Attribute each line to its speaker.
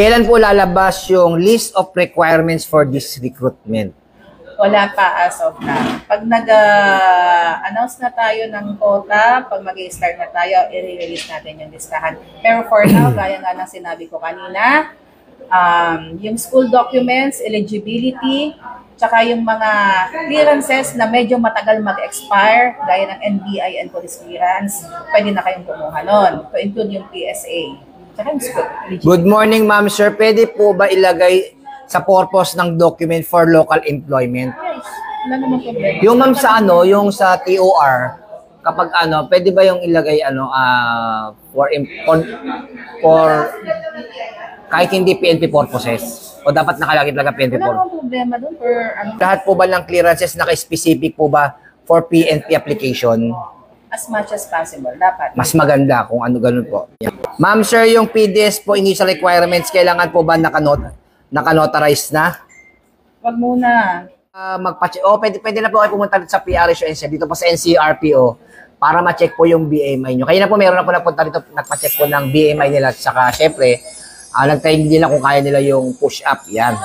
Speaker 1: Kailan po lalabas yung list of requirements for this recruitment?
Speaker 2: Wala pa as of now. Pag nag-announce na tayo ng quota, pag mag-i-start na tayo, i-release natin yung listahan. Pero for now, gaya nga ng sinabi ko kanina, yung school documents, eligibility, tsaka yung mga clearances na medyo matagal mag-expire, gaya ng NBI and police clearance, pwede na kayong kumuha nun. To include yung PSA. Tsaka yung school eligibility.
Speaker 1: Good morning, ma'am, sir. Pwede po ba ilagay sa purpose ng document for local employment?
Speaker 2: Yes. Wala naman problema.
Speaker 1: Yung ma'am sa ano, yung sa TOR, kapag ano, pwede ba yung ilagay ano, for kahit hindi PNP purposes? O dapat nakalagay talaga PNP
Speaker 2: Wala
Speaker 1: purposes?
Speaker 2: namang problema dun for
Speaker 1: Lahat po ba ng clearances naka-specific po ba for PNP application?
Speaker 2: as much as possible. Dapat.
Speaker 1: Mas maganda kung ano ganun po. Yeah. Ma'am sir, yung PDS po initial requirements, kailangan po ba naka-notarize na?
Speaker 2: Wag muna.
Speaker 1: Pwede na po kayo pumunta sa PRSONC dito po sa NCRPO para ma-check po yung BMI nyo. Kaya na po meron na po napunta dito, nagpa-check po ng BMI nila. Saka syempre, nag-try nila kung kaya nila yung push-up. Yan.